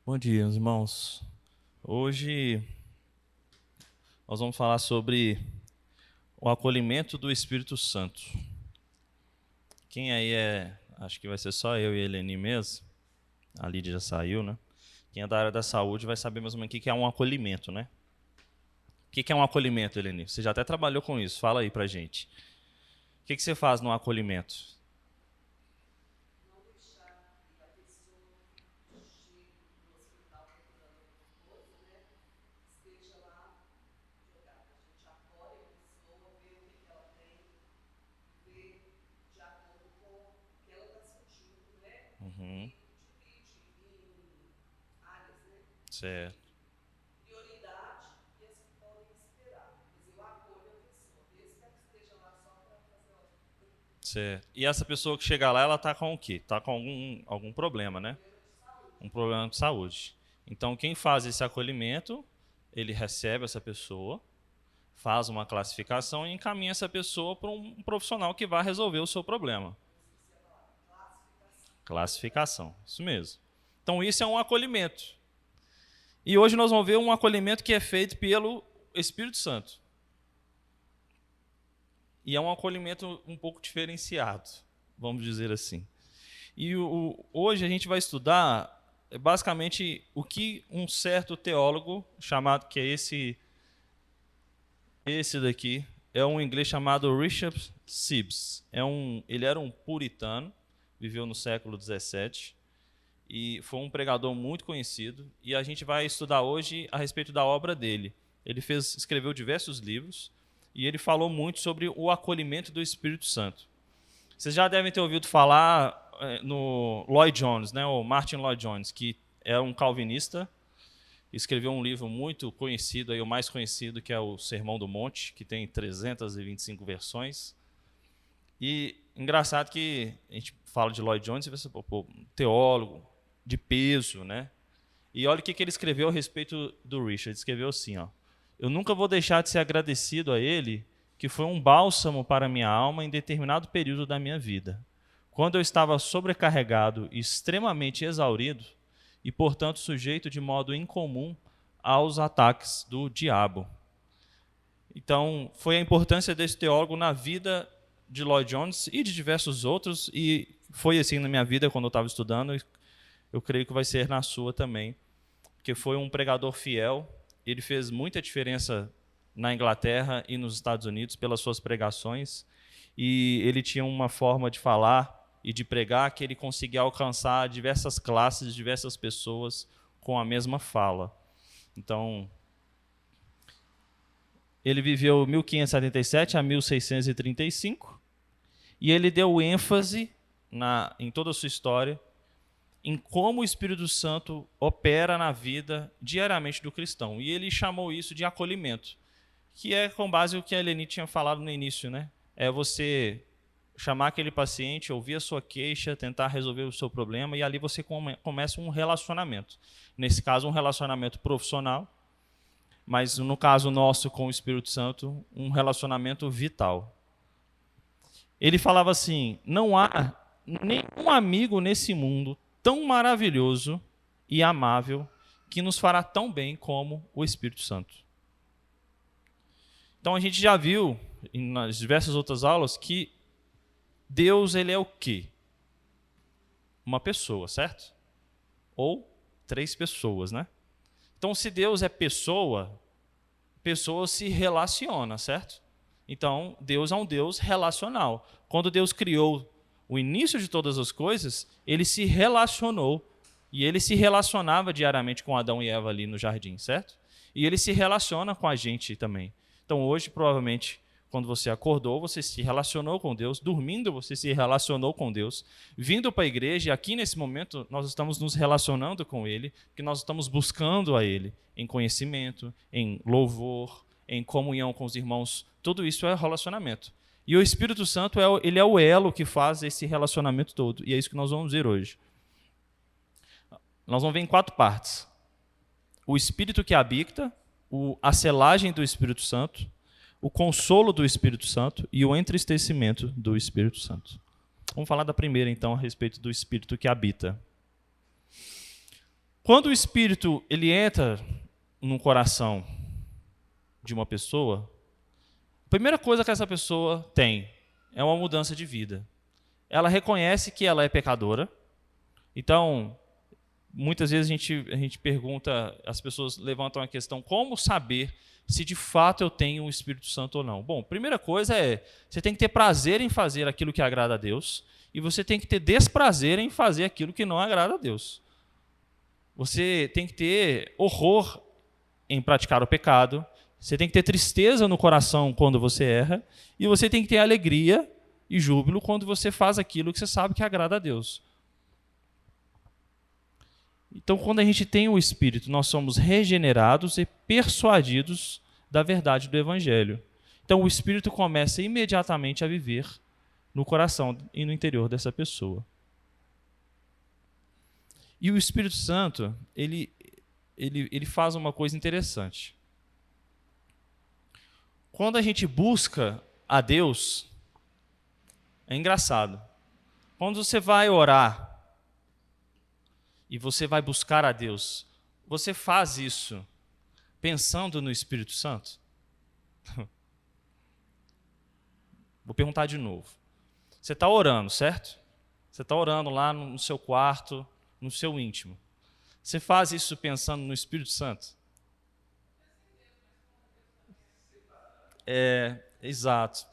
Bom dia, meus irmãos. Hoje nós vamos falar sobre o acolhimento do Espírito Santo. Quem aí acho que vai ser só eu e a Eleni mesmo. A Lídia já saiu, né? Quem é da área da saúde vai saber mais ou menos o que é um acolhimento, né? O que é um acolhimento, Eleni? Você já até trabalhou com isso, fala aí pra gente. O que você faz no acolhimento? Uhum. Certo. Certo. E essa pessoa que chega lá, ela está com o quê? Está com algum problema, né? Um problema de saúde. Então, quem faz esse acolhimento, ele recebe essa pessoa, faz uma classificação e encaminha essa pessoa para um profissional que vai resolver o seu problema. Classificação, isso mesmo. Então, isso é um acolhimento. E hoje nós vamos ver um acolhimento que é feito pelo Espírito Santo. E é um acolhimento um pouco diferenciado, vamos dizer assim. E hoje a gente vai estudar basicamente o que um certo teólogo chamado, que é esse daqui, é um inglês chamado Richard Sibbes. Ele era um puritano, viveu no século 17 e foi um pregador muito conhecido. E a gente vai estudar hoje a respeito da obra dele. Ele escreveu diversos livros e ele falou muito sobre o acolhimento do Espírito Santo. Vocês já devem ter ouvido falar no Lloyd Jones, né, o Martin Lloyd Jones, que é um calvinista, escreveu um livro muito conhecido, aí, o mais conhecido, que é o Sermão do Monte, que tem 325 versões. E engraçado que a gente fala de Lloyd Jones, você vai ser teólogo de peso, né? E olha o que ele escreveu a respeito do Richard. Ele escreveu assim, ó: eu nunca vou deixar de ser agradecido a ele, que foi um bálsamo para minha alma em determinado período da minha vida, quando eu estava sobrecarregado e extremamente exaurido, e, portanto, sujeito de modo incomum aos ataques do diabo. Então, foi a importância desse teólogo na vida de Lloyd Jones e de diversos outros, e foi assim na minha vida quando eu estava estudando, e eu creio que vai ser na sua também, porque foi um pregador fiel. Ele fez muita diferença na Inglaterra e nos Estados Unidos pelas suas pregações, e ele tinha uma forma de falar e de pregar que ele conseguia alcançar diversas classes, diversas pessoas com a mesma fala. Então, ele viveu 1577 a 1635 e ele deu ênfase em toda a sua história em como o Espírito Santo opera na vida diariamente do cristão. E ele chamou isso de acolhimento, que é com base no que a Eleni tinha falado no início, né? É você chamar aquele paciente, ouvir a sua queixa, tentar resolver o seu problema, e ali você começa um relacionamento. Nesse caso, um relacionamento profissional, mas no caso nosso com o Espírito Santo, um relacionamento vital. Ele falava assim: não há nenhum amigo nesse mundo tão maravilhoso e amável que nos fará tão bem como o Espírito Santo. Então a gente já viu nas diversas outras aulas que Deus, ele é o quê? Uma pessoa, certo? Ou 3 pessoas, né? Então, se Deus é pessoa, pessoa se relaciona, certo? Então, Deus é um Deus relacional. Quando Deus criou o início de todas as coisas, ele se relacionou. E ele se relacionava diariamente com Adão e Eva ali no jardim, certo? E ele se relaciona com a gente também. Então, hoje, provavelmente, quando você acordou, você se relacionou com Deus. Dormindo, você se relacionou com Deus. Vindo para a igreja, e aqui nesse momento, nós estamos nos relacionando com Ele, porque nós estamos buscando a Ele em conhecimento, em louvor, em comunhão com os irmãos. Tudo isso é relacionamento. E o Espírito Santo, ele é o elo que faz esse relacionamento todo. E é isso que nós vamos ver hoje. Nós vamos ver em 4 partes: o Espírito que habita, a selagem do Espírito Santo, o consolo do Espírito Santo e o entristecimento do Espírito Santo. Vamos falar da primeira, então, a respeito do Espírito que habita. Quando o Espírito ele entra no coração de uma pessoa, a primeira coisa que essa pessoa tem é uma mudança de vida. Ela reconhece que ela é pecadora. Então, muitas vezes a gente pergunta, as pessoas levantam a questão, como saber se de fato eu tenho o Espírito Santo ou não? Bom, primeira coisa é, você tem que ter prazer em fazer aquilo que agrada a Deus, e você tem que ter desprazer em fazer aquilo que não agrada a Deus. Você tem que ter horror em praticar o pecado, você tem que ter tristeza no coração quando você erra, e você tem que ter alegria e júbilo quando você faz aquilo que você sabe que agrada a Deus. Então, quando a gente tem o Espírito, nós somos regenerados e persuadidos da verdade do Evangelho. Então, o Espírito começa imediatamente a viver no coração e no interior dessa pessoa. E o Espírito Santo, ele faz uma coisa interessante. Quando a gente busca a Deus, é engraçado. Quando você vai orar e você vai buscar a Deus, você faz isso pensando no Espírito Santo? Vou perguntar de novo. Você está orando, certo? Você está orando lá no seu quarto, no seu íntimo. Você faz isso pensando no Espírito Santo? Exato.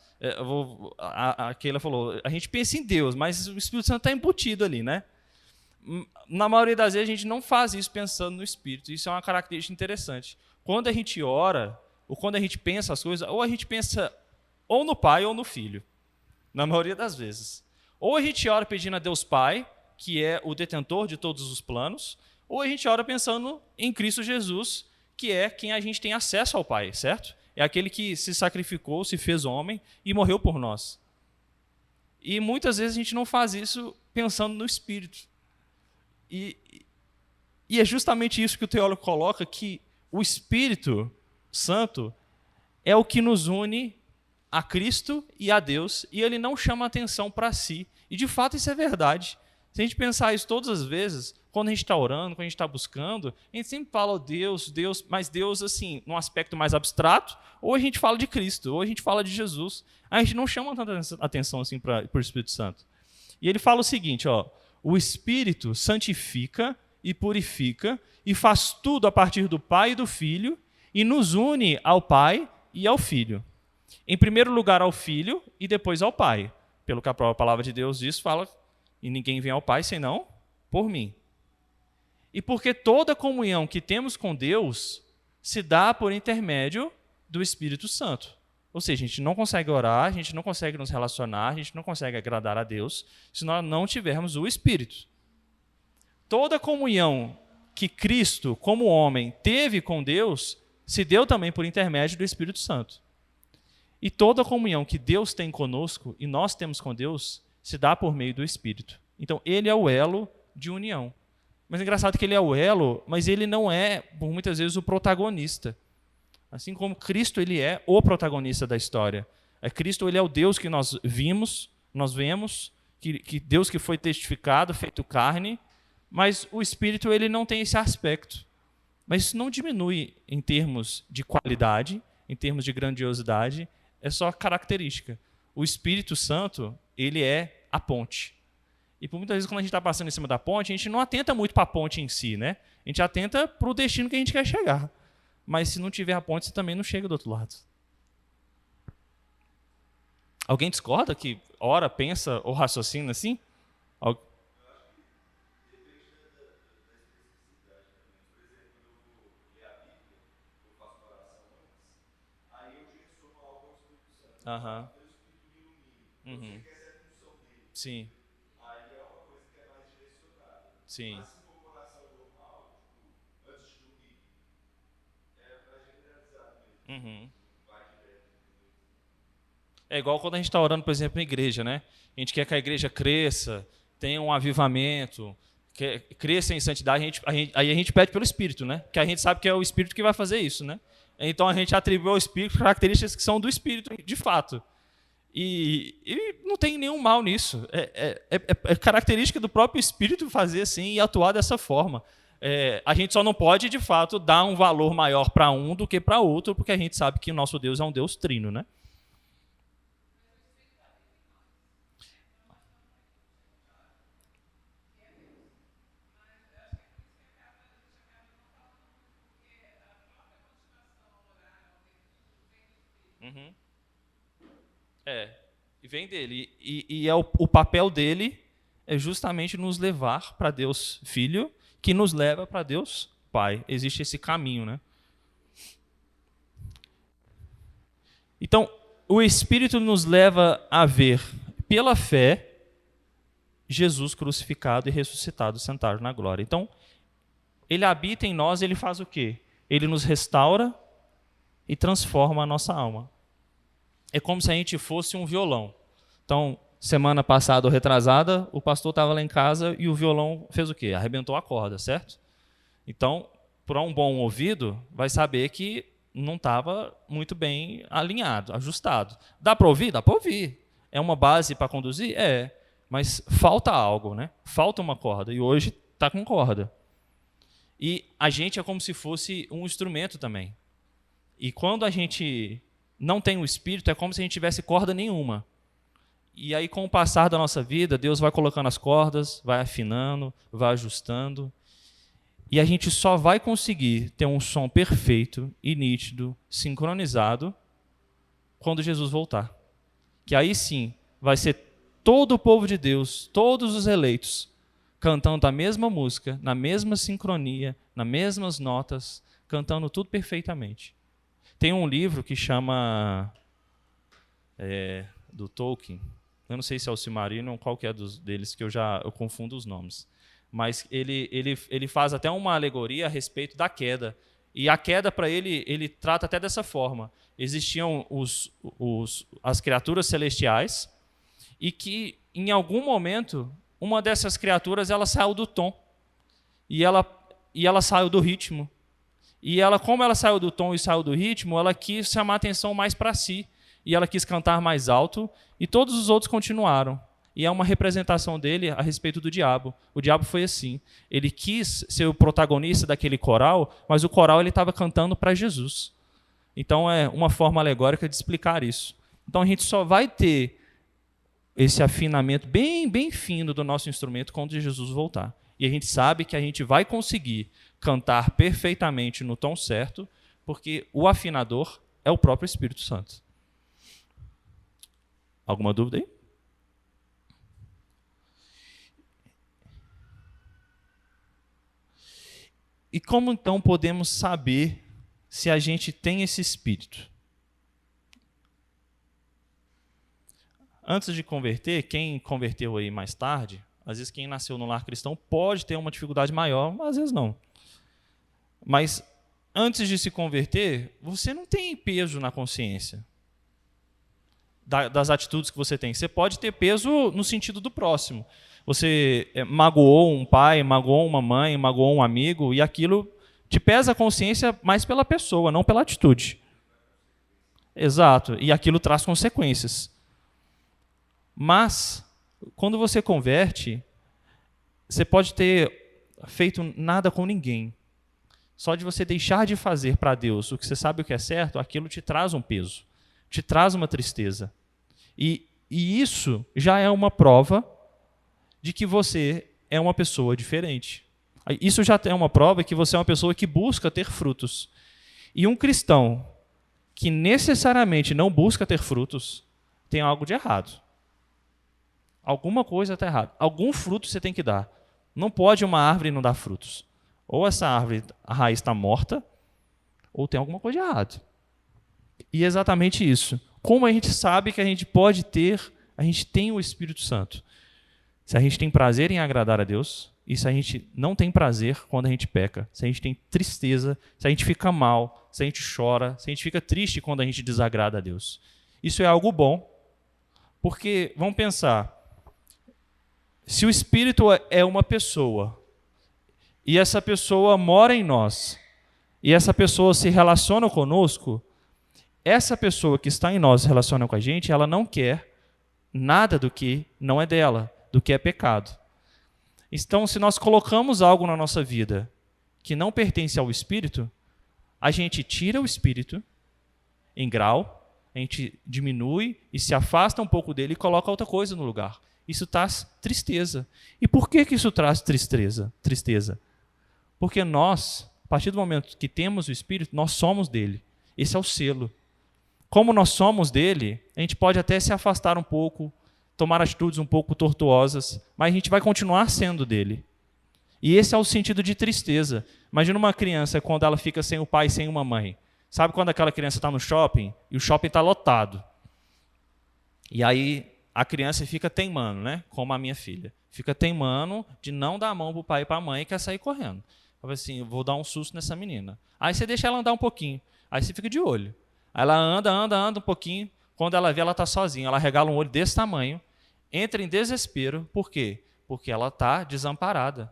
A Keila falou, a gente pensa em Deus, mas o Espírito Santo está embutido ali, né? Na maioria das vezes a gente não faz isso pensando no Espírito. Isso é uma característica interessante. Quando a gente ora, ou quando a gente pensa as coisas, ou a gente pensa ou no Pai ou no Filho. Na maioria das vezes. Ou a gente ora pedindo a Deus Pai, que é o detentor de todos os planos, ou a gente ora pensando em Cristo Jesus, que é quem a gente tem acesso ao Pai, certo? É aquele que se sacrificou, se fez homem e morreu por nós. E muitas vezes a gente não faz isso pensando no Espírito. E é justamente isso que o teólogo coloca, que o Espírito Santo é o que nos une a Cristo e a Deus, e ele não chama atenção para si. E de fato isso é verdade. Se a gente pensar isso todas as vezes, quando a gente está orando, quando a gente está buscando, a gente sempre fala, oh, Deus, Deus, mas Deus, assim, num aspecto mais abstrato, ou a gente fala de Cristo, ou a gente fala de Jesus. A gente não chama tanta atenção assim para o Espírito Santo. E ele fala o seguinte, ó, o Espírito santifica e purifica e faz tudo a partir do Pai e do Filho e nos une ao Pai e ao Filho. Em primeiro lugar ao Filho e depois ao Pai. Pelo que a própria palavra de Deus diz, fala, e ninguém vem ao Pai senão por mim. E porque toda comunhão que temos com Deus se dá por intermédio do Espírito Santo. Ou seja, a gente não consegue orar, a gente não consegue nos relacionar, a gente não consegue agradar a Deus se nós não tivermos o Espírito. Toda comunhão que Cristo, como homem, teve com Deus, se deu também por intermédio do Espírito Santo. E toda comunhão que Deus tem conosco e nós temos com Deus, se dá por meio do Espírito. Então, ele é o elo de união. Mas é engraçado que ele é o elo, mas ele não é, por muitas vezes, o protagonista. Assim como Cristo, ele é o protagonista da história. Cristo, ele é o Deus que nós vemos, que Deus que foi testificado, feito carne, mas o Espírito, ele não tem esse aspecto. Mas isso não diminui em termos de qualidade, em termos de grandiosidade, é só característica. O Espírito Santo, ele é a ponte. E por muitas vezes, quando a gente está passando em cima da ponte, a gente não atenta muito para a ponte em si, né? A gente atenta para o destino que a gente quer chegar. Mas se não tiver a ponte, você também não chega do outro lado. Alguém discorda que ora, pensa ou raciocina assim? Aham. Uhum. Sim. Sim. Uhum. É igual quando a gente está orando, por exemplo, em igreja, né? A gente quer que a igreja cresça, tenha um avivamento, cresça em santidade, aí a gente pede pelo Espírito, né? Que a gente sabe que é o Espírito que vai fazer isso, né? Então a gente atribui ao Espírito características que são do Espírito, de fato. E não tem nenhum mal nisso. É característica do próprio Espírito fazer assim e atuar dessa forma. a gente só não pode, de fato, dar um valor maior para um do que para outro, porque a gente sabe que o nosso Deus é um Deus trino, né? Uhum. E vem dele. E o papel dele é justamente nos levar para Deus Filho, que nos leva para Deus Pai. Existe esse caminho, né? Então, o Espírito nos leva a ver, pela fé, Jesus crucificado e ressuscitado, sentado na glória. Então, ele habita em nós, ele faz o quê? Ele nos restaura e transforma a nossa alma. É como se a gente fosse um violão. Então, semana passada ou retrasada, o pastor estava lá em casa e o violão fez o quê? Arrebentou a corda, certo? Então, para um bom ouvido, vai saber que não estava muito bem alinhado, ajustado. Dá para ouvir? Dá para ouvir. É uma base para conduzir? É. Mas falta algo, né? Falta uma corda. E hoje está com corda. E a gente é como se fosse um instrumento também. E quando a gente não tem o Espírito, é como se a gente tivesse corda nenhuma. E aí, com o passar da nossa vida, Deus vai colocando as cordas, vai afinando, vai ajustando. E a gente só vai conseguir ter um som perfeito e nítido, sincronizado, quando Jesus voltar. Que aí sim, vai ser todo o povo de Deus, todos os eleitos, cantando a mesma música, na mesma sincronia, nas mesmas notas, cantando tudo perfeitamente. Tem um livro que chama do Tolkien, eu não sei se é o Silmarillion ou qual que é deles, que eu confundo os nomes. Mas ele faz até uma alegoria a respeito da queda. E a queda, para ele trata até dessa forma. Existiam as criaturas celestiais e que, em algum momento, uma dessas criaturas ela saiu do tom. E ela saiu do ritmo. E como ela saiu do tom e saiu do ritmo, ela quis chamar a atenção mais para si. E ela quis cantar mais alto, e todos os outros continuaram. E é uma representação dele a respeito do diabo. O diabo foi assim. Ele quis ser o protagonista daquele coral, mas o coral ele estava cantando para Jesus. Então é uma forma alegórica de explicar isso. Então a gente só vai ter esse afinamento bem, bem fino do nosso instrumento quando Jesus voltar. E a gente sabe que a gente vai conseguir cantar perfeitamente no tom certo, porque o afinador é o próprio Espírito Santo. Alguma dúvida aí? E como então podemos saber se a gente tem esse espírito? Antes de converter, quem converteu aí mais tarde, às vezes quem nasceu no lar cristão pode ter uma dificuldade maior, mas às vezes não. Mas antes de se converter, você não tem peso na consciência das atitudes que você tem. Você pode ter peso no sentido do próximo. Você magoou um pai, magoou uma mãe, magoou um amigo, e aquilo te pesa a consciência mais pela pessoa, não pela atitude. Exato, e aquilo traz consequências. Mas, quando você converte, você pode ter feito nada com ninguém. Só de você deixar de fazer para Deus o que você sabe o que é certo, aquilo te traz um peso, te traz uma tristeza. E isso já é uma prova de que você é uma pessoa diferente. Isso já é uma prova que você é uma pessoa que busca ter frutos. E um cristão que necessariamente não busca ter frutos, tem algo de errado. Alguma coisa está errada. Algum fruto você tem que dar. Não pode uma árvore não dar frutos. Ou essa árvore, a raiz está morta, ou tem alguma coisa de errado. E é exatamente isso. Como a gente sabe que a gente pode ter, a gente tem o Espírito Santo. Se a gente tem prazer em agradar a Deus, e se a gente não tem prazer quando a gente peca, se a gente tem tristeza, se a gente fica mal, se a gente chora, se a gente fica triste quando a gente desagrada a Deus. Isso é algo bom, porque, vamos pensar, se o Espírito é uma pessoa, e essa pessoa mora em nós, e essa pessoa se relaciona conosco, essa pessoa que está em nós se relaciona com a gente, ela não quer nada do que não é dela, do que é pecado. Então, se nós colocamos algo na nossa vida que não pertence ao Espírito, a gente tira o Espírito em grau, a gente diminui e se afasta um pouco dele e coloca outra coisa no lugar. Isso traz tristeza. E por que isso traz tristeza? Porque nós, a partir do momento que temos o Espírito, nós somos dele. Esse é o selo. Como nós somos dele, a gente pode até se afastar um pouco, tomar atitudes um pouco tortuosas, mas a gente vai continuar sendo dele. E esse é o sentido de tristeza. Imagina uma criança quando ela fica sem o pai e sem uma mãe. Sabe quando aquela criança está no shopping e o shopping está lotado? E aí a criança fica teimando, né? Como a minha filha. Fica teimando de não dar a mão para o pai e para a mãe e quer sair correndo. Fala assim, eu vou dar um susto nessa menina. Aí você deixa ela andar um pouquinho. Aí você fica de olho. Aí ela anda um pouquinho. Quando ela vê, ela está sozinha. Ela regala um olho desse tamanho, entra em desespero. Por quê? Porque ela está desamparada.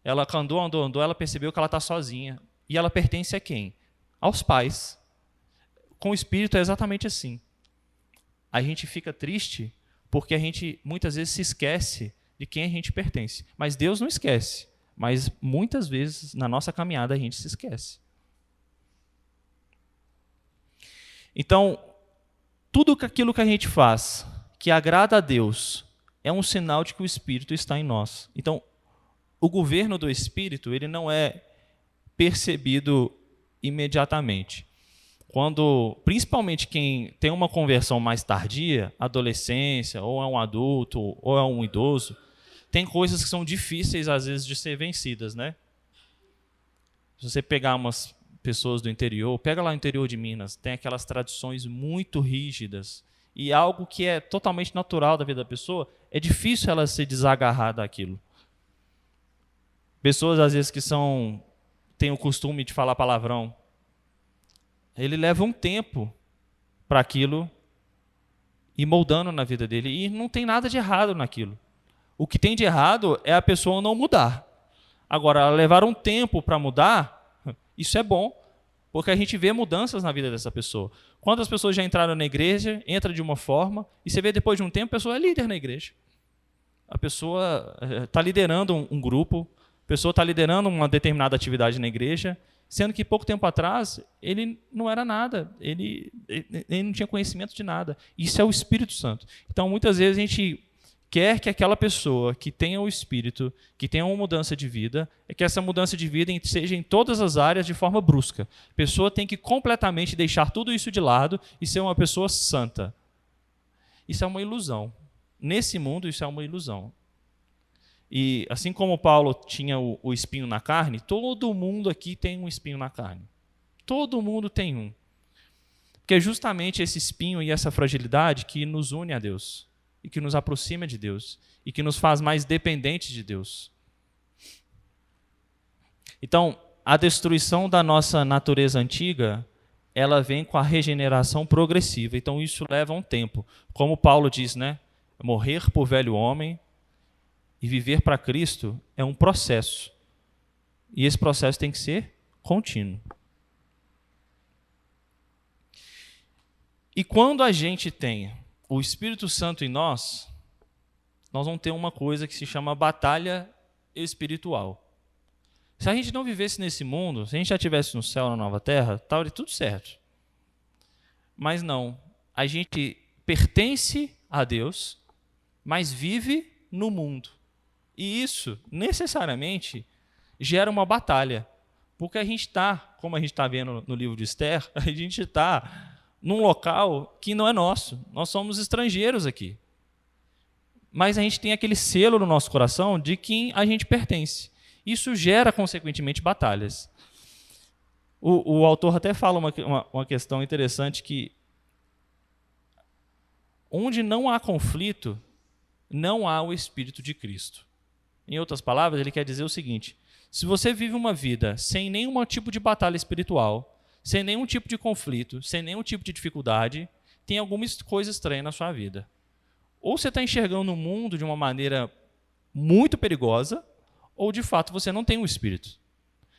Ela andou, ela percebeu que ela está sozinha. E ela pertence a quem? Aos pais. Com o Espírito é exatamente assim. A gente fica triste porque a gente muitas vezes se esquece de quem a gente pertence. Mas Deus não esquece. Mas muitas vezes na nossa caminhada a gente se esquece. Então, tudo aquilo que a gente faz que agrada a Deus é um sinal de que o Espírito está em nós. Então, o governo do Espírito ele não é percebido imediatamente. Quando, principalmente quem tem uma conversão mais tardia, adolescência, ou é um adulto, ou é um idoso, tem coisas que são difíceis, às vezes, de ser vencidas, né? Se você pegar umas pessoas do interior, pega lá no interior de Minas, tem aquelas tradições muito rígidas, e algo que é totalmente natural da vida da pessoa, é difícil ela se desagarrar daquilo. Pessoas, às vezes, que têm o costume de falar palavrão, ele leva um tempo para aquilo ir moldando na vida dele. E não tem nada de errado naquilo. O que tem de errado é a pessoa não mudar. Agora, ela levar um tempo para mudar, isso é bom, porque a gente vê mudanças na vida dessa pessoa. Quantas pessoas já entraram na igreja, entra de uma forma, e você vê depois de um tempo, a pessoa é líder na igreja. A pessoa está liderando um grupo, a pessoa está liderando uma determinada atividade na igreja, sendo que pouco tempo atrás ele não era nada, ele não tinha conhecimento de nada. Isso é o Espírito Santo. Então, muitas vezes a gente quer que aquela pessoa que tenha o Espírito, que tenha uma mudança de vida, é que essa mudança de vida seja em todas as áreas de forma brusca. A pessoa tem que completamente deixar tudo isso de lado e ser uma pessoa santa. Isso é uma ilusão. Nesse mundo, isso é uma ilusão. E assim como Paulo tinha o espinho na carne, todo mundo aqui tem um espinho na carne. Todo mundo tem um. Porque é justamente esse espinho e essa fragilidade que nos une a Deus, e que nos aproxima de Deus, e que nos faz mais dependentes de Deus. Então, a destruição da nossa natureza antiga, ela vem com a regeneração progressiva. Então, isso leva um tempo. Como Paulo diz, né? Morrer por velho homem e viver para Cristo é um processo. E esse processo tem que ser contínuo. E quando a gente tem o Espírito Santo em nós vamos ter uma coisa que se chama batalha espiritual. Se a gente não vivesse nesse mundo, se a gente já estivesse no céu, na nova terra, estaria tudo certo. Mas não. A gente pertence a Deus, mas vive no mundo. E isso, necessariamente, gera uma batalha. Porque a gente está, como a gente está vendo no livro de Esther, a gente está num local que não é nosso. Nós somos estrangeiros aqui. Mas a gente tem aquele selo no nosso coração de quem a gente pertence. Isso gera, consequentemente, batalhas. O autor até fala uma questão interessante que onde não há conflito, não há o Espírito de Cristo. Em outras palavras, ele quer dizer o seguinte: se você vive uma vida sem nenhum tipo de batalha espiritual, sem nenhum tipo de conflito, sem nenhum tipo de dificuldade, tem alguma coisa estranha na sua vida. Ou você está enxergando o mundo de uma maneira muito perigosa, ou de fato você não tem o Espírito.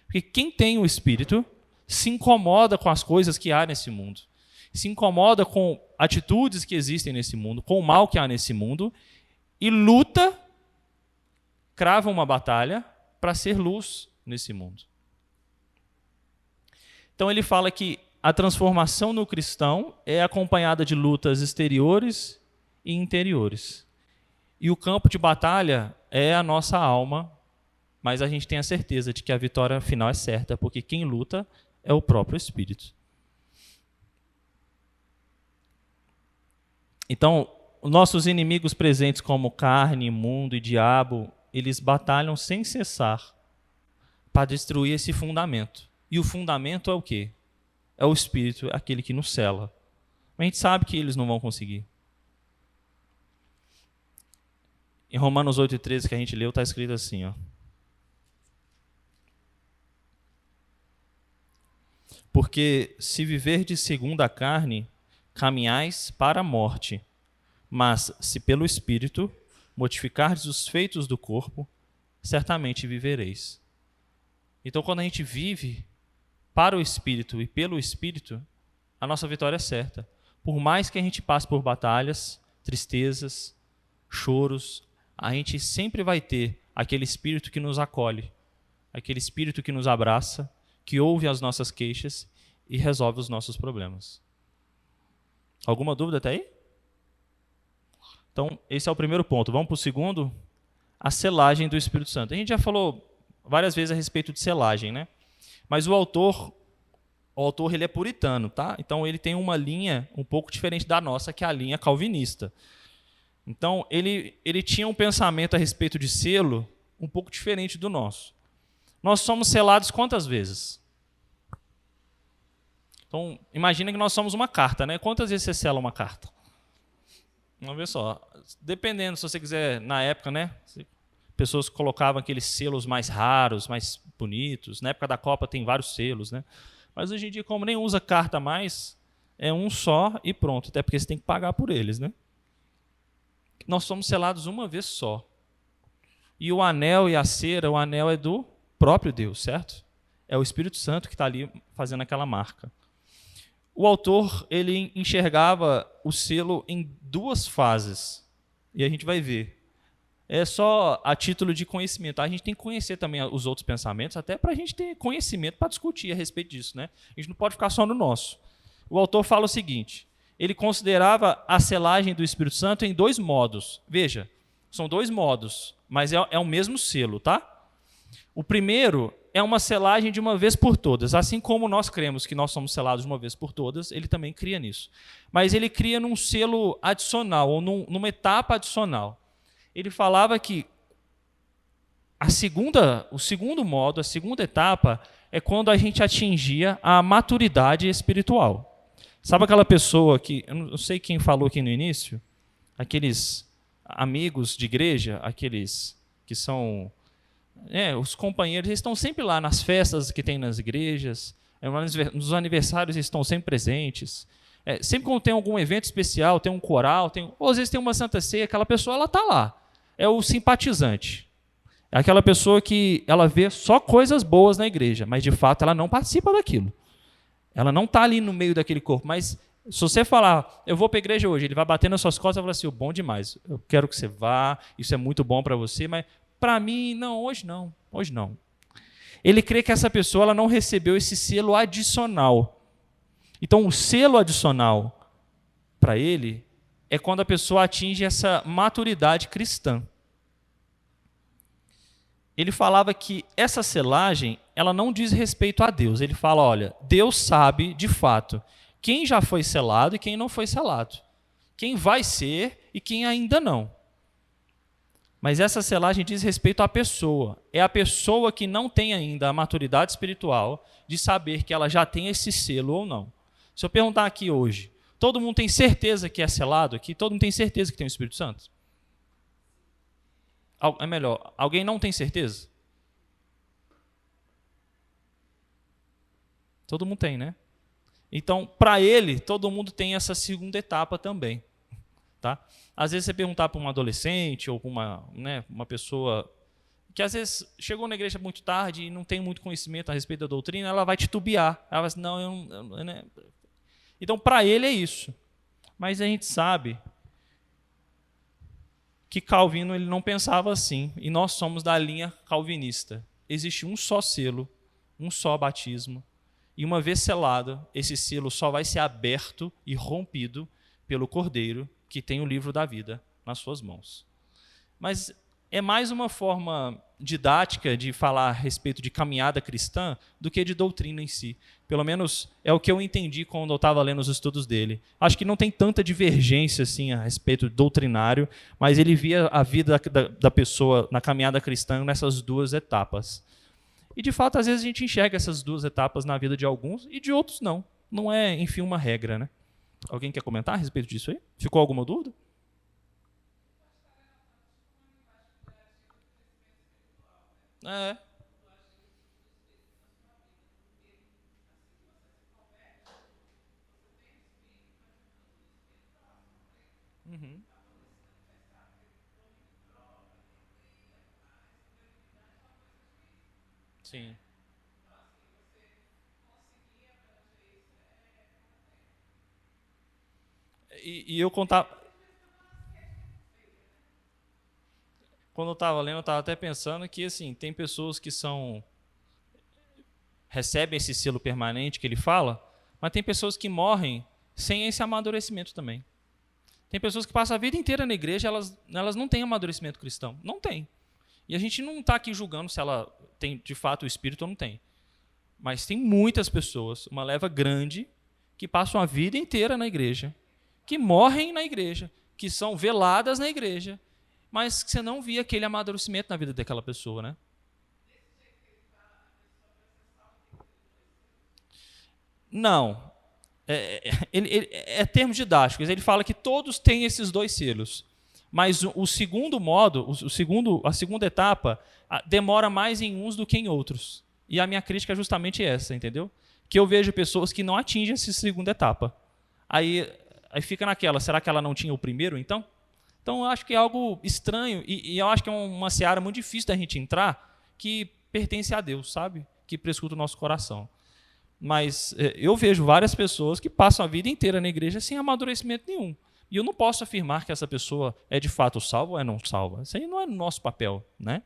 Porque quem tem o Espírito se incomoda com as coisas que há nesse mundo, se incomoda com atitudes que existem nesse mundo, com o mal que há nesse mundo, e luta, crava uma batalha para ser luz nesse mundo. Então ele fala que a transformação no cristão é acompanhada de lutas exteriores e interiores. E o campo de batalha é a nossa alma, mas a gente tem a certeza de que a vitória final é certa, porque quem luta é o próprio Espírito. Então, nossos inimigos presentes como carne, mundo e diabo, eles batalham sem cessar para destruir esse fundamento. E o fundamento é o quê? É o Espírito, aquele que nos cela. Mas a gente sabe que eles não vão conseguir. Em Romanos 8,13, que a gente leu, está escrito assim, ó. Porque se viverdes segundo a carne, caminhais para a morte. Mas se pelo Espírito mortificardes os feitos do corpo, certamente vivereis. Então, quando a gente vive para o Espírito e pelo Espírito, a nossa vitória é certa. Por mais que a gente passe por batalhas, tristezas, choros, a gente sempre vai ter aquele Espírito que nos acolhe, aquele Espírito que nos abraça, que ouve as nossas queixas e resolve os nossos problemas. Alguma dúvida até aí? Então, esse é o primeiro ponto. Vamos para o segundo, a selagem do Espírito Santo. A gente já falou várias vezes a respeito de selagem, né? Mas o autor ele é puritano, tá? Então ele tem uma linha um pouco diferente da nossa, que é a linha calvinista. Então ele tinha um pensamento a respeito de selo um pouco diferente do nosso. Nós somos selados quantas vezes? Então, imagina que nós somos uma carta, né? Quantas vezes você sela uma carta? Vamos ver só. Dependendo, se você quiser, na época, né? Pessoas colocavam aqueles selos mais raros, mais bonitos. Na época da Copa tem vários selos, né? Mas hoje em dia, como nem usa carta mais, é um só e pronto. Até porque você tem que pagar por eles, né? Nós somos selados uma vez só. E o anel e a cera, o anel é do próprio Deus, certo? É o Espírito Santo que está ali fazendo aquela marca. O autor, ele enxergava o selo em duas fases. E a gente vai ver. É só a título de conhecimento. A gente tem que conhecer também os outros pensamentos, até para a gente ter conhecimento para discutir a respeito disso, né? A gente não pode ficar só no nosso. O autor fala o seguinte: ele considerava a selagem do Espírito Santo em dois modos. Veja, são dois modos, mas é o mesmo selo, tá? O primeiro é uma selagem de uma vez por todas. Assim como nós cremos que nós somos selados de uma vez por todas, ele também cria nisso. Mas ele cria num selo adicional, ou numa etapa adicional. Ele falava que o segundo modo, a segunda etapa, é quando a gente atingia a maturidade espiritual. Sabe aquela pessoa que, eu não sei quem falou aqui no início, aqueles amigos de igreja, aqueles que são os companheiros, eles estão sempre lá nas festas que tem nas igrejas, nos aniversários eles estão sempre presentes. Sempre quando tem algum evento especial, tem um coral, ou às vezes tem uma santa ceia, aquela pessoa ela está lá. É o simpatizante. É aquela pessoa que ela vê só coisas boas na igreja, mas de fato ela não participa daquilo. Ela não está ali no meio daquele corpo. Mas se você falar, eu vou para a igreja hoje, ele vai bater nas suas costas e vai falar assim, bom demais, eu quero que você vá, isso é muito bom para você, mas para mim, não, hoje não, hoje não. Ele crê que essa pessoa ela não recebeu esse selo adicional. Então, o selo adicional para ele é quando a pessoa atinge essa maturidade cristã. Ele falava que essa selagem, ela não diz respeito a Deus. Ele fala, olha, Deus sabe, de fato, quem já foi selado e quem não foi selado. Quem vai ser e quem ainda não. Mas essa selagem diz respeito à pessoa. É a pessoa que não tem ainda a maturidade espiritual de saber que ela já tem esse selo ou não. Se eu perguntar aqui hoje, todo mundo tem certeza que é selado aqui? Todo mundo tem certeza que tem o Espírito Santo? É melhor, alguém não tem certeza? Todo mundo tem, né? Então, para ele, todo mundo tem essa segunda etapa também. Tá? Às vezes você perguntar para um adolescente ou para uma pessoa que às vezes chegou na igreja muito tarde e não tem muito conhecimento a respeito da doutrina, ela vai titubear. Ela vai dizer, não, eu não... Né? Então, para ele é isso. Mas a gente sabe que Calvino ele não pensava assim. E nós somos da linha calvinista. Existe um só selo, um só batismo. E uma vez selado, esse selo só vai ser aberto e rompido pelo Cordeiro, que tem o livro da vida nas suas mãos. Mas é mais uma forma didática de falar a respeito de caminhada cristã do que de doutrina em si. Pelo menos é o que eu entendi quando eu estava lendo os estudos dele. Acho que não tem tanta divergência assim a respeito doutrinário, mas ele via a vida da pessoa na caminhada cristã nessas duas etapas. E, de fato, às vezes a gente enxerga essas duas etapas na vida de alguns e de outros não. Não é, enfim, uma regra, né? Alguém quer comentar a respeito disso aí? Ficou alguma dúvida? É. Uhum. Sim. E eu contava. Quando eu estava lendo, eu estava até pensando que assim, tem pessoas que recebem esse selo permanente que ele fala, mas tem pessoas que morrem sem esse amadurecimento também. Tem pessoas que passam a vida inteira na igreja, elas não têm amadurecimento cristão. Não tem. E a gente não está aqui julgando se ela tem de fato o espírito ou não tem. Mas tem muitas pessoas, uma leva grande, que passam a vida inteira na igreja, que morrem na igreja, que são veladas na igreja, mas que você não via aquele amadurecimento na vida daquela pessoa, né? Não. É termos didáticos. Ele fala que todos têm esses dois selos. Mas o segundo modo, a segunda etapa, demora mais em uns do que em outros. E a minha crítica é justamente essa, entendeu? Que eu vejo pessoas que não atingem essa segunda etapa. Aí fica naquela, será que ela não tinha o primeiro, então? Então, eu acho que é algo estranho e eu acho que é uma seara muito difícil da gente entrar que pertence a Deus, sabe? Que prescruta o nosso coração. Mas eu vejo várias pessoas que passam a vida inteira na igreja sem amadurecimento nenhum. E eu não posso afirmar que essa pessoa é de fato salva ou é não salva. Isso aí não é nosso papel, né?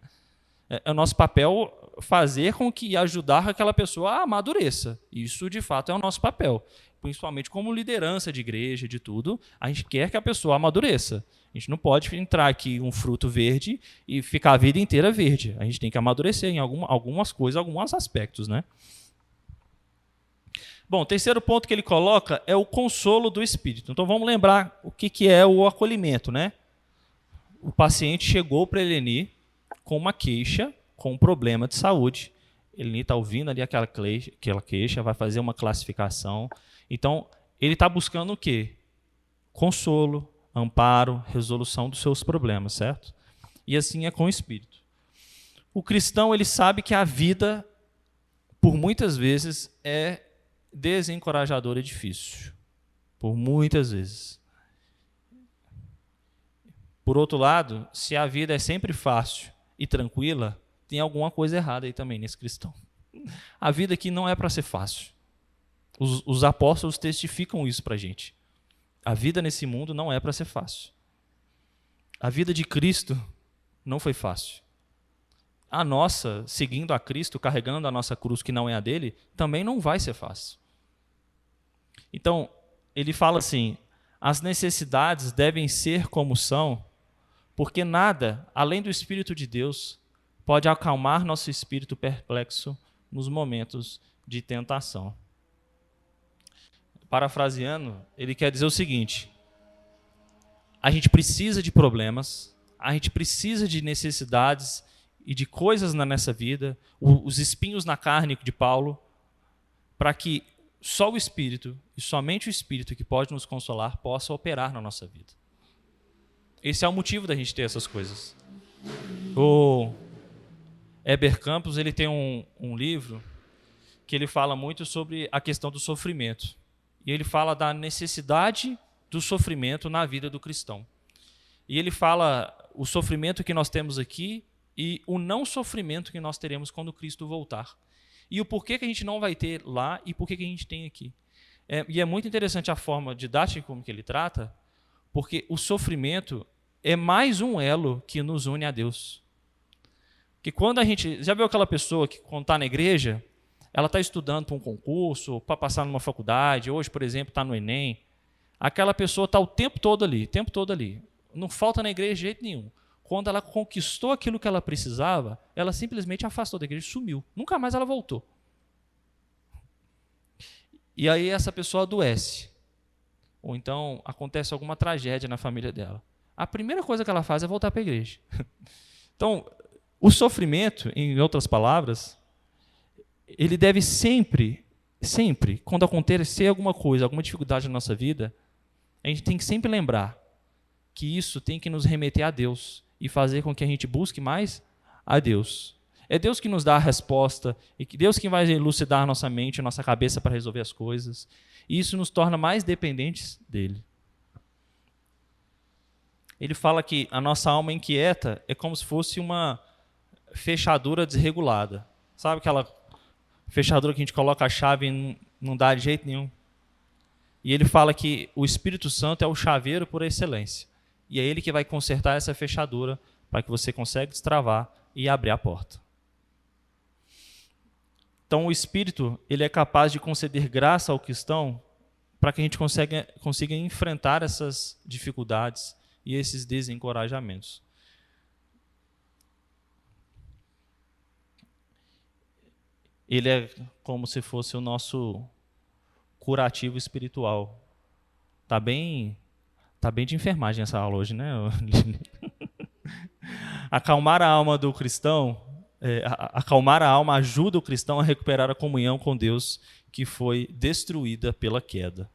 É o nosso papel fazer com que ajudar aquela pessoa a amadureça. Isso, de fato, é o nosso papel. Principalmente como liderança de igreja, de tudo, a gente quer que a pessoa amadureça. A gente não pode entrar aqui um fruto verde e ficar a vida inteira verde. A gente tem que amadurecer em algumas coisas, alguns aspectos, né? Bom, o terceiro ponto que ele coloca é o consolo do Espírito. Então vamos lembrar o que é o acolhimento, né? O paciente chegou para Eleni com uma queixa, com um problema de saúde. Eleni está ouvindo ali aquela queixa, vai fazer uma classificação. Então, ele está buscando o quê? Consolo, amparo, resolução dos seus problemas, certo? E assim é com o Espírito. O cristão, ele sabe que a vida, por muitas vezes, é desencorajadora e difícil. Por muitas vezes. Por outro lado, se a vida é sempre fácil e tranquila, tem alguma coisa errada aí também nesse cristão. A vida aqui não é para ser fácil. Os apóstolos testificam isso para a gente. A vida nesse mundo não é para ser fácil. A vida de Cristo não foi fácil. A nossa, seguindo a Cristo, carregando a nossa cruz que não é a dele, também não vai ser fácil. Então, ele fala assim, as necessidades devem ser como são, porque nada, além do Espírito de Deus, pode acalmar nosso espírito perplexo nos momentos de tentação. Parafraseando, ele quer dizer o seguinte, a gente precisa de problemas, a gente precisa de necessidades e de coisas nessa vida, os espinhos na carne de Paulo, para que só o Espírito, e somente o Espírito que pode nos consolar, possa operar na nossa vida. Esse é o motivo da gente ter essas coisas. O Heber Campos, ele tem um livro que ele fala muito sobre a questão do sofrimento. E ele fala da necessidade do sofrimento na vida do cristão. E ele fala o sofrimento que nós temos aqui e o não sofrimento que nós teremos quando Cristo voltar. E o porquê que a gente não vai ter lá e porquê que a gente tem aqui. E é muito interessante a forma didática como que ele trata, porque o sofrimento é mais um elo que nos une a Deus. Porque quando a gente... Já viu aquela pessoa que, quando está na igreja, ela está estudando para um concurso, para passar numa faculdade, hoje, por exemplo, está no Enem. Aquela pessoa está o tempo todo ali, Não falta na igreja de jeito nenhum. Quando ela conquistou aquilo que ela precisava, ela simplesmente afastou da igreja e sumiu. Nunca mais ela voltou. E aí essa pessoa adoece. Ou então acontece alguma tragédia na família dela. A primeira coisa que ela faz é voltar para a igreja. Então, o sofrimento, em outras palavras, ele deve sempre, quando acontecer alguma coisa, alguma dificuldade na nossa vida, a gente tem que sempre lembrar que isso tem que nos remeter a Deus e fazer com que a gente busque mais a Deus. É Deus que nos dá a resposta, e Deus que vai elucidar nossa mente, nossa cabeça para resolver as coisas. E isso nos torna mais dependentes dele. Ele fala que a nossa alma inquieta é como se fosse uma fechadura desregulada. Sabe aquela fechadura que a gente coloca a chave e não dá de jeito nenhum? E ele fala que o Espírito Santo é o chaveiro por excelência. E é ele que vai consertar essa fechadura para que você consiga destravar e abrir a porta. Então, o Espírito ele é capaz de conceder graça ao cristão para que a gente consiga enfrentar essas dificuldades e esses desencorajamentos. Ele é como se fosse o nosso curativo espiritual. Tá bem de enfermagem essa aula hoje, né? Acalmar a alma do cristão, acalmar a alma ajuda o cristão a recuperar a comunhão com Deus que foi destruída pela queda.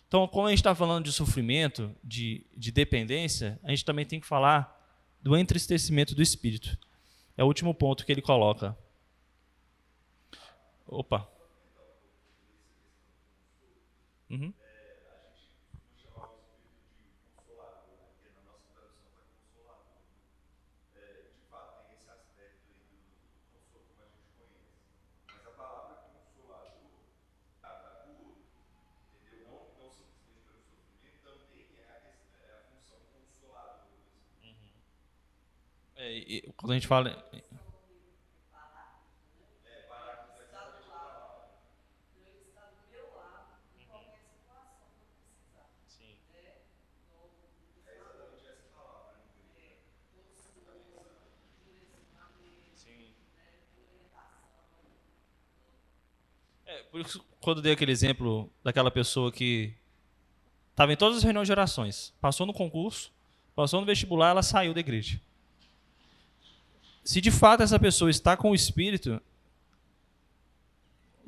Então, quando a gente está falando de sofrimento, de dependência, a gente também tem que falar do entristecimento do espírito. É o último ponto que ele coloca. Opa. Uhum. Quando a gente fala... Por isso, quando eu dei aquele exemplo daquela pessoa que estava em todas as reuniões de orações, passou no concurso, passou no vestibular, ela saiu da igreja. Se de fato essa pessoa está com o Espírito,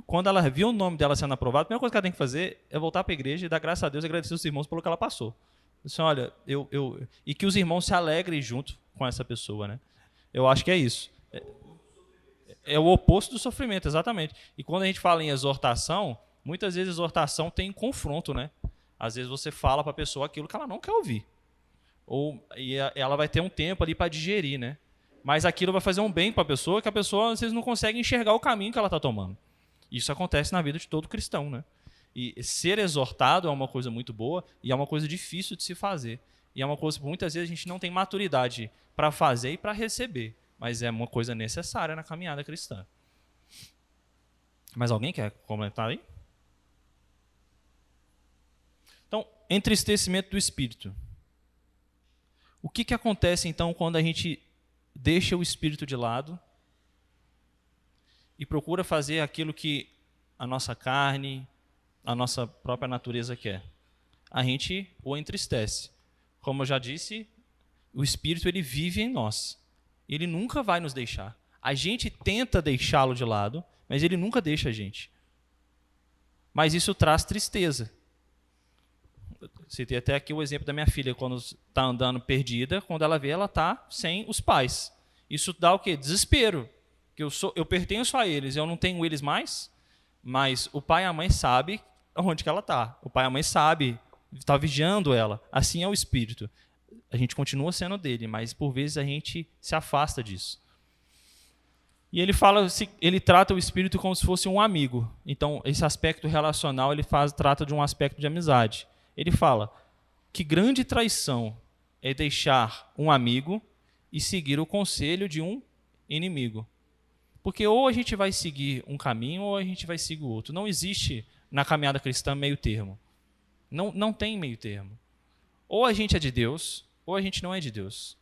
quando ela viu o nome dela sendo aprovado, a primeira coisa que ela tem que fazer é voltar para a igreja e dar graças a Deus e agradecer os irmãos pelo que ela passou. Assim, olha, e que os irmãos se alegrem junto com essa pessoa, né? Eu acho que é isso. É o oposto do sofrimento, exatamente. E quando a gente fala em exortação, muitas vezes exortação tem confronto, né? Às vezes você fala para a pessoa aquilo que ela não quer ouvir. E ela vai ter um tempo ali para digerir, né? Mas aquilo vai fazer um bem para a pessoa que a pessoa às vezes não consegue enxergar o caminho que ela está tomando. Isso acontece na vida de todo cristão, né? E ser exortado é uma coisa muito boa e é uma coisa difícil de se fazer. E é uma coisa que muitas vezes a gente não tem maturidade para fazer e para receber. Mas é uma coisa necessária na caminhada cristã. Mas alguém quer comentar aí? Então, entristecimento do espírito. O que acontece então quando a gente deixa o espírito de lado e procura fazer aquilo que a nossa carne, a nossa própria natureza quer? A gente o entristece. Como eu já disse, o espírito ele vive em nós. Ele nunca vai nos deixar. A gente tenta deixá-lo de lado, mas ele nunca deixa a gente. Mas isso traz tristeza. Citei até aqui o exemplo da minha filha, quando está andando perdida, quando ela vê, ela está sem os pais. Isso dá o quê? Desespero. Que eu pertenço a eles, eu não tenho eles mais, mas o pai e a mãe sabem onde que ela está. O pai e a mãe sabem, está vigiando ela. Assim é o espírito. A gente continua sendo dele, mas por vezes a gente se afasta disso. E ele ele trata o espírito como se fosse um amigo. Então, esse aspecto relacional trata de um aspecto de amizade. Ele fala que grande traição é deixar um amigo e seguir o conselho de um inimigo. Porque ou a gente vai seguir um caminho ou a gente vai seguir o outro. Não existe na caminhada cristã meio termo. Não tem meio termo. Ou a gente é de Deus, ou a gente não é de Deus.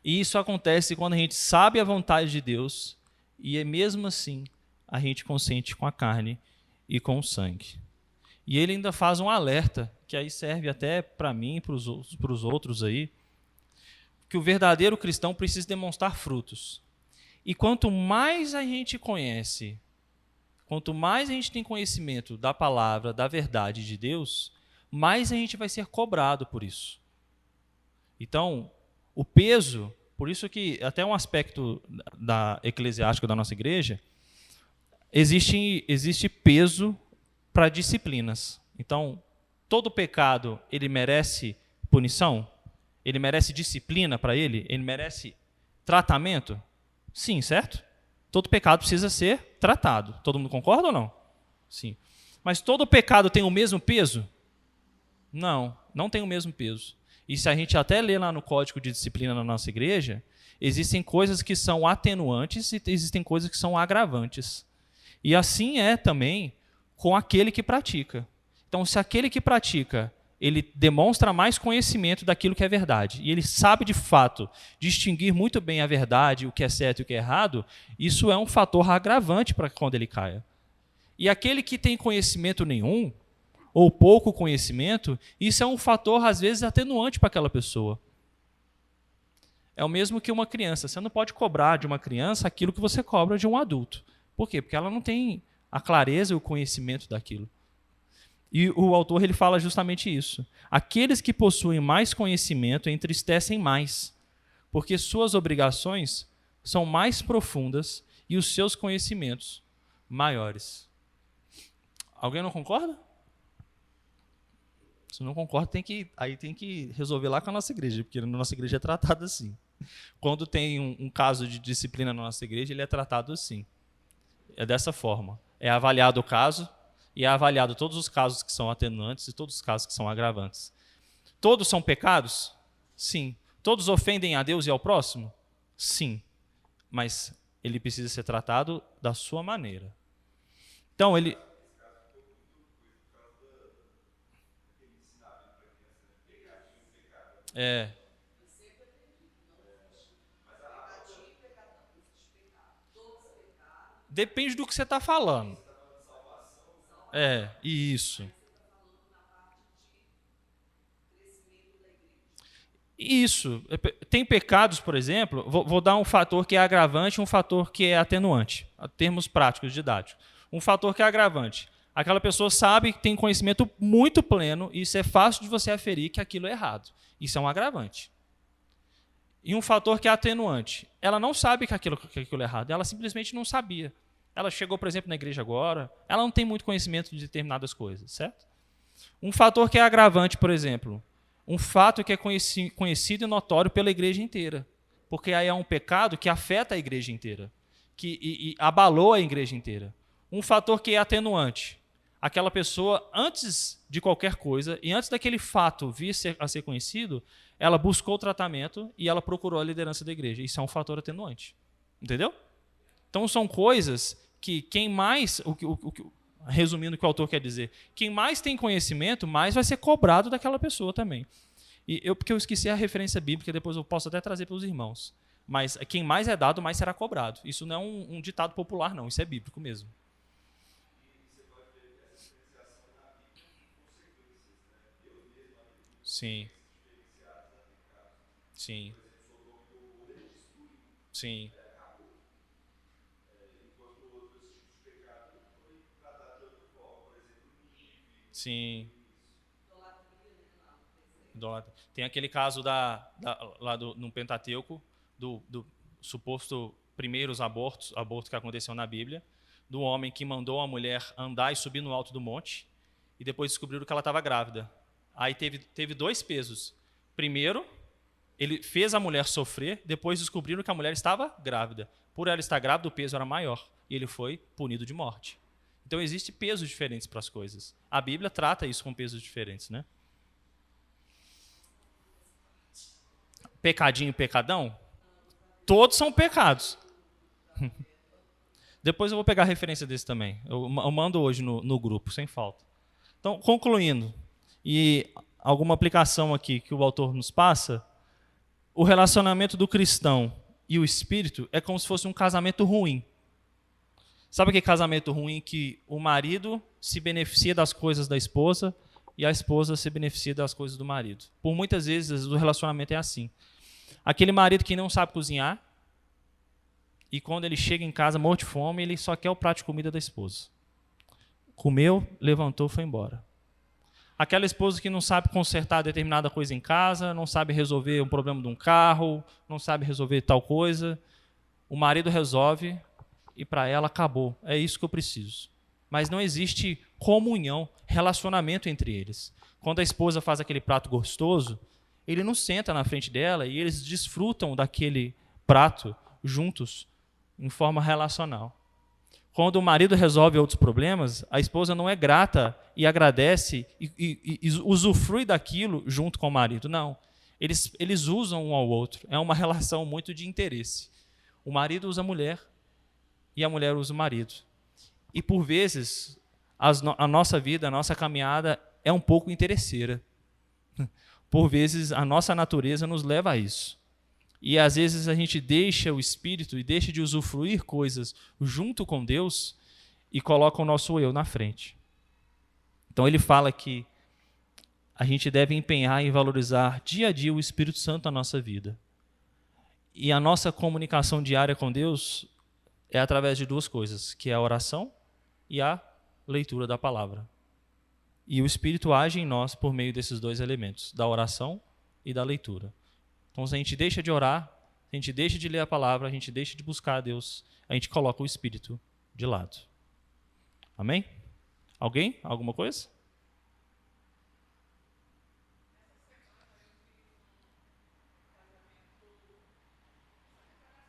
E isso acontece quando a gente sabe a vontade de Deus e mesmo assim a gente consente com a carne e com o sangue. E ele ainda faz um alerta, que aí serve até para mim e para os outros aí, que o verdadeiro cristão precisa demonstrar frutos. E quanto mais a gente conhece, quanto mais a gente tem conhecimento da palavra, da verdade de Deus, mais a gente vai ser cobrado por isso. Então, o peso, por isso que até um aspecto da eclesiástica da nossa igreja, existe peso para disciplinas. Então, todo pecado, ele merece punição? Ele merece disciplina para ele? Ele merece tratamento? Sim, certo? Todo pecado precisa ser tratado. Todo mundo concorda ou não? Sim. Mas todo pecado tem o mesmo peso? Não tem o mesmo peso. E se a gente até ler lá no Código de Disciplina na nossa igreja, existem coisas que são atenuantes e existem coisas que são agravantes. E assim é também com aquele que pratica. Então, se aquele que pratica, ele demonstra mais conhecimento daquilo que é verdade, e ele sabe de fato distinguir muito bem a verdade, o que é certo e o que é errado, isso é um fator agravante para quando ele caia. E aquele que tem conhecimento nenhum, ou pouco conhecimento, isso é um fator, às vezes, atenuante para aquela pessoa. É o mesmo que uma criança. Você não pode cobrar de uma criança aquilo que você cobra de um adulto. Por quê? Porque ela não tem a clareza e o conhecimento daquilo. E o autor ele fala justamente isso. Aqueles que possuem mais conhecimento entristecem mais, porque suas obrigações são mais profundas e os seus conhecimentos maiores. Alguém não concorda? Se não concorda, aí tem que resolver lá com a nossa igreja, porque na nossa igreja é tratado assim. Quando tem um caso de disciplina na nossa igreja, ele é tratado assim. É dessa forma. É avaliado o caso e é avaliado todos os casos que são atenuantes e todos os casos que são agravantes. Todos são pecados? Sim. Todos ofendem a Deus e ao próximo? Sim. Mas ele precisa ser tratado da sua maneira. Então, ele... Depende do que você está falando. Isso. Isso. Tem pecados, por exemplo, vou dar um fator que é agravante e um fator que é atenuante, a termos práticos, didáticos. Um fator que é agravante. Aquela pessoa sabe que tem conhecimento muito pleno e isso é fácil de você aferir que aquilo é errado. Isso é um agravante. E um fator que é atenuante. Ela não sabe que aquilo é errado, ela simplesmente não sabia. Ela chegou, por exemplo, na igreja agora, ela não tem muito conhecimento de determinadas coisas, certo? Um fator que é agravante, por exemplo, um fato que é conhecido e notório pela igreja inteira, porque aí é um pecado que afeta a igreja inteira, que abalou a igreja inteira. Um fator que é atenuante, aquela pessoa, antes de qualquer coisa, e antes daquele fato vir a ser conhecido, ela buscou o tratamento e ela procurou a liderança da igreja. Isso é um fator atenuante. Entendeu? Então, são coisas que quem mais... Resumindo o que o autor quer dizer, quem mais tem conhecimento, mais vai ser cobrado daquela pessoa também. Porque eu esqueci a referência bíblica, depois eu posso até trazer para os irmãos. Mas quem mais é dado, mais será cobrado. Isso não é um ditado popular, não. Isso é bíblico mesmo. Sim. Sim. Sim. Sim. Tem aquele caso lá no Pentateuco, do suposto primeiros abortos que aconteceu na Bíblia, do homem que mandou a mulher andar e subir no alto do monte, e depois descobriram que ela estava grávida. Aí teve dois pesos. Primeiro, ele fez a mulher sofrer, depois descobriram que a mulher estava grávida. Por ela estar grávida, o peso era maior, e ele foi punido de morte. Então, existem pesos diferentes para as coisas. A Bíblia trata isso com pesos diferentes, né? Pecadinho e pecadão? Todos são pecados. Depois eu vou pegar a referência desse também. Eu mando hoje no grupo, sem falta. Então, concluindo, e alguma aplicação aqui que o autor nos passa, o relacionamento do cristão e o espírito é como se fosse um casamento ruim. Sabe aquele casamento ruim que o marido se beneficia das coisas da esposa e a esposa se beneficia das coisas do marido? Por muitas vezes o relacionamento é assim. Aquele marido que não sabe cozinhar e quando ele chega em casa morto de fome, ele só quer o prato de comida da esposa. Comeu, levantou, foi embora. Aquela esposa que não sabe consertar determinada coisa em casa, não sabe resolver um problema de um carro, não sabe resolver tal coisa, o marido resolve e para ela acabou. É isso que eu preciso. Mas não existe comunhão, relacionamento entre eles. Quando a esposa faz aquele prato gostoso, ele não senta na frente dela e eles desfrutam daquele prato juntos, em forma relacional. Quando o marido resolve outros problemas, a esposa não é grata e agradece e usufrui daquilo junto com o marido. Não. Eles usam um ao outro. É uma relação muito de interesse. O marido usa a mulher e a mulher usa o marido. E, por vezes, a nossa vida, a nossa caminhada é um pouco interesseira. Por vezes, a nossa natureza nos leva a isso. E às vezes a gente deixa o espírito e deixa de usufruir coisas junto com Deus e coloca o nosso eu na frente. Então ele fala que a gente deve empenhar e valorizar dia a dia o Espírito Santo na nossa vida. E a nossa comunicação diária com Deus é através de duas coisas, que é a oração e a leitura da palavra. E o Espírito age em nós por meio desses dois elementos, da oração e da leitura. Então, se a gente deixa de orar, se a gente deixa de ler a palavra, a gente deixa de buscar a Deus, a gente coloca o Espírito de lado. Amém? Alguém? Alguma coisa?